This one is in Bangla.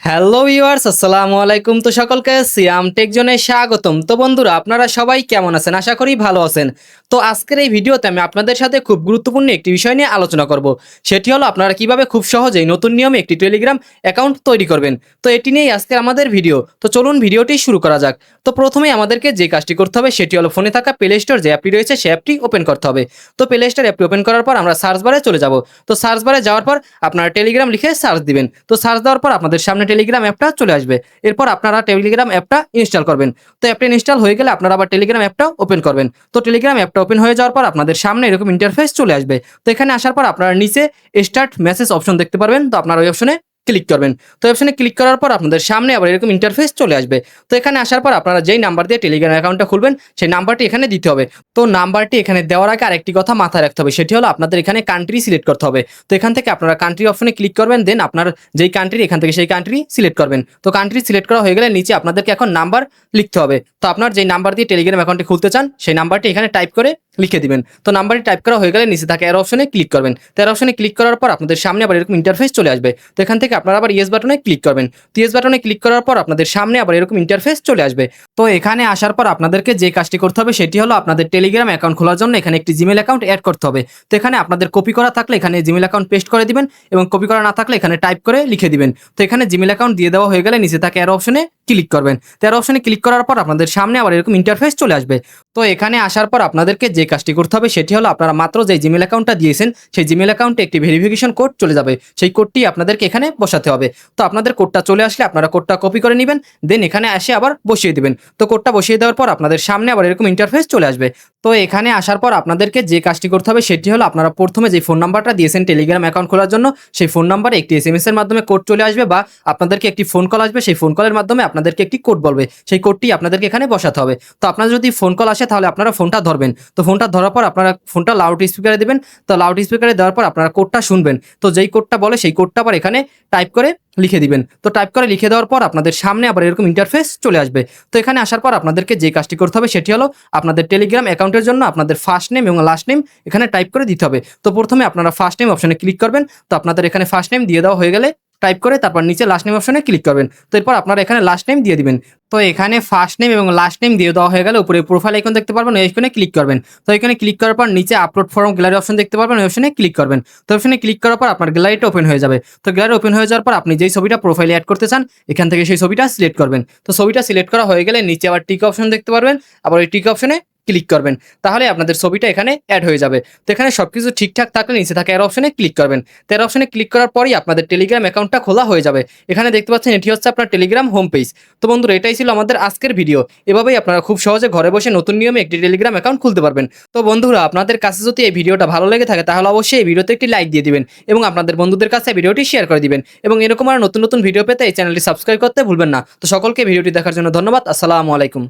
হ্যালো ভিউয়ার্স, আসসালামু আলাইকুম। তো সকলকে সিয়াম টেক জোনে স্বাগতম। তো বন্ধুরা, আপনারা সবাই কেমন আছেন? আশা করি ভালো আছেন। তো আজকের এই ভিডিওতে আমি আপনাদের সাথে খুব গুরুত্বপূর্ণ একটি বিষয় নিয়ে আলোচনা করব। সেটি হলো আপনারা কিভাবে খুব সহজেই নতুন নিয়মে একটি টেলিগ্রাম অ্যাকাউন্ট তৈরি করবেন। তো এটি নিয়েই আজকের আমাদের ভিডিও। তো চলুন ভিডিওটি শুরু করা যাক। তো প্রথমেই আমাদেরকে যে কাজটি করতে হবে সেটি হলো ফোনে থাকা প্লে স্টোর যে অ্যাপটি রয়েছে সেই অ্যাপটি ওপেন করতে হবে। তো প্লে স্টোর অ্যাপটি ওপেন করার পর আমরা সার্চ বারে চলে যাব। তো সার্চ বারে যাওয়ার পর আপনারা টেলিগ্রাম লিখে সার্চ দিবেন। তো সার্চ দেওয়ার পর আপনাদের সামনে টেলিগ্রাম অ্যাপটা চলে আসবে। এরপর আপনারা টেলিগ্রাম অ্যাপটা ইনস্টল করবেন। তো অ্যাপটা ইনস্টল হয়ে গেলে আপনারা আবার টেলিগ্রাম অ্যাপটা ওপেন করবেন। তো টেলিগ্রাম অ্যাপটা ওপেন হয়ে যাওয়ার পর আপনাদের সামনে এরকম ইন্টারফেস চলে আসবে। তো এখানে আসার পর আপনারা নিচে স্টার্ট মেসেজ অপশন দেখতে পারবেন। তো আপনারা ওই অপশনে ক্লিক করবেন। তো অপশনে ক্লিক করার পর আপনাদের সামনে আবার এরকম ইন্টারফেস চলে আসবে। তো এখানে আসার পর আপনারা যেই নাম্বার দিয়ে টেলিগ্রাম অ্যাকাউন্টটা খুলবেন সেই নাম্বারটি এখানে দিতে হবে। তো নাম্বারটি এখানে দেওয়ার আগে আরেকটি কথা মাথায় রাখতে হবে, সেটি হলো আপনাদের এখানে কান্ট্রি সিলেক্ট করতে হবে। তো এখান থেকে আপনারা কান্ট্রি অপশনে ক্লিক করবেন, দেন আপনার যেই কান্ট্রি এখান থেকে সেই কান্ট্রি সিলেক্ট করবেন। তো কান্ট্রি সিলেক্ট করা হয়ে গেলে নিচে আপনাদেরকে এখন নাম্বার লিখতে হবে। তো আপনার যেই নাম্বার দিয়ে টেলিগ্রাম অ্যাকাউন্টটি খুলতে চান সেই নাম্বারটি এখানে টাইপ করে লিখে দিবেন। তো নাম্বারটি টাইপ করা হয়ে গেলে নিচে থাকে এর অপশনে ক্লিক করবেন। তো এর অপশনে ক্লিক করার পর আপনাদের সামনে আবার এরকম ইন্টারফেস চলে আসবে। তো এখান থেকে আপনারা আবার ইয়েস বাটনে ক্লিক করবেন। তো ইয়েস বাটনে ক্লিক করার পর আপনাদের সামনে আবার এরকম ইন্টারফেস চলে আসবে। তো এখানে আসার পর আপনাদেরকে যে কাজটি করতে হবে সেটি হলো আপনাদের টেলিগ্রাম অ্যাকাউন্ট খোলার জন্য এখানে একটি জিমেল অ্যাকাউন্ট অ্যাড করতে হবে। তো এখানে আপনাদের কপি করা থাকলে এখানে জিমেল অ্যাকাউন্ট পেস্ট করে দিবেন এবং কপি করা না থাকলে এখানে টাইপ করে লিখে দিবেন। তো এখানে জিমেল অ্যাকাউন্ট দিয়ে দেওয়া হয়ে গেলে নিচে থাকে এর অপশনে ক্লিক করবেন। তো এর অপশনে ক্লিক করার পর আপনাদের সামনে আবার এরকম ইন্টারফেস চলে আসবে। তো এখানে আসার পর আপনাদেরকে যে কাজটি করতে হবে সেটি হলো আপনারা মাত্র যে জিমেল অ্যাকাউন্টটা দিয়েছেন সেই জিমেল অ্যাকাউন্টে একটি ভেরিফিকেশন কোড চলে যাবে। সেই কোডটি আপনাদেরকে এখানে বসাতে হবে। তো আপনাদের কোডটা চলে আসলে আপনারা কোডটা কপি করে নেবেন, দেন এখানে এসে আবার বসিয়ে দিবেন। তো কোডটা বসিয়ে দেওয়ার পর আপনাদের সামনে আবার এরকম ইন্টারফেস চলে আসবে। তো এখানে আসার পর আপনাদেরকে যে কাজটি করতে হবে সেটি হলো আপনারা প্রথমে যে ফোন নাম্বারটা দিয়েছেন টেলিগ্রাম অ্যাকাউন্ট খোলার জন্য সেই ফোন নাম্বারে একটি এসএমএস এর মাধ্যমে কোড চলে আসবে বা আপনাদেরকে একটি ফোন কল আসবে। সেই ফোন কলের মাধ্যমে আপনাদেরকে একটি কোড বলবে, সেই কোডটি আপনাদেরকে এখানে বসাতে হবে। তো আপনাদের যদি ফোন কল আসে তাহলে আপনারা ফোনটা ধরবেন। তো ফোনটা ধরার পর আপনারা ফোনটা লাউড স্পিকারে দেবেন। তো লাউড স্পিকারে দেওয়ার পর আপনারা কোডটা শুনবেন। তো যেই কোডটা বলে সেই কোডটা আবার এখানে টাইপ করে লিখে দিবেন। তো টাইপ করে লিখে দেওয়ার পর আপনাদের সামনে আবার এরকম ইন্টারফেস চলে আসবে। তো এখানে আসার পর আপনাদেরকে যে কাজটি করতে হবে সেটি হলো আপনাদের টেলিগ্রাম অ্যাকাউন্টের জন্য আপনাদের ফার্স্ট নেম এবং লাস্ট নেম এখানে টাইপ করে দিতে হবে। তো প্রথমে আপনারা ফার্স্ট নেম অপশনে ক্লিক করবেন। তো আপনাদের এখানে ফার্স্ট নেম দিয়ে দেওয়া হয়ে গেলে টাইপ করে তারপর নিচে লাস্ট নেম অপশনে ক্লিক করবেন। তো এরপর আপনারা এখানে লাস্ট নেম দিয়ে দিবেন। তো এখানে ফার্স্ট নেম এবং লাস্ট নেম দিয়ে দেওয়া হয়ে গেলে উপরে প্রোফাইল আইকন দেখতে পারবেন, ওই আইকনে ক্লিক করবেন। তো এখানে ক্লিক করার পর নিচে আপলোড ফর্ম গ্যালারি অপশন দেখতে পারবেন, ওই অপশনে ক্লিক করবেন। তো অপশনে ক্লিক করার পর আপনার গ্যালারিটা ওপেন হয়ে যাবে। তো গ্যালারি ওপেন হয়ে যাওয়ার পর আপনি যেই ছবিটা প্রোফাইলে অ্যাড করতে চান এখান থেকে সেই ছবিটা সিলেক্ট করবেন। তো ছবিটা সিলেক্ট করা হয়ে গেলে নিচে আবার টিক অপশন দেখতে পারবেন, আবার ওই টিক অপশনে ক্লিক করবেন। তাহলে আপনাদের ছবিটা এখানে অ্যাড হয়ে যাবে। তো এখানে সবকিছু ঠিকঠাক থাকলে নিচে থাকে এর অপশনে ক্লিক করবেন। তো এর অপশনে ক্লিক করার পরই আপনাদের টেলিগ্রাম অ্যাকাউন্টটা খোলা হয়ে যাবে। এখানে দেখতে পাচ্ছেন এটি হচ্ছে আপনার টেলিগ্রাম হোম পেজ। তো বন্ধুরা, এটাই ছিল আমাদের আজকের ভিডিও। এভাবেই আপনারা খুব সহজে ঘরে বসে নতুন নিয়মে একটি টেলিগ্রাম অ্যাকাউন্ট খুলতে পারবেন। তো বন্ধুরা, আপনাদের কাছে যদি এই ভিডিওটা ভালো লেগে থাকে তাহলে অবশ্যই এই ভিডিওতে একটি লাইক দিয়ে দিবেন এবং আপনাদের বন্ধুদের কাছে ভিডিওটি শেয়ার করে দিবেন এবং এরকম আর নতুন নতুন ভিডিও পেতে এই চ্যানেলটি সাবস্ক্রাইব করতে ভুলবেন না। তো সকলকে ভিডিওটি দেখার জন্য ধন্যবাদ। আসসালামু আলাইকুম।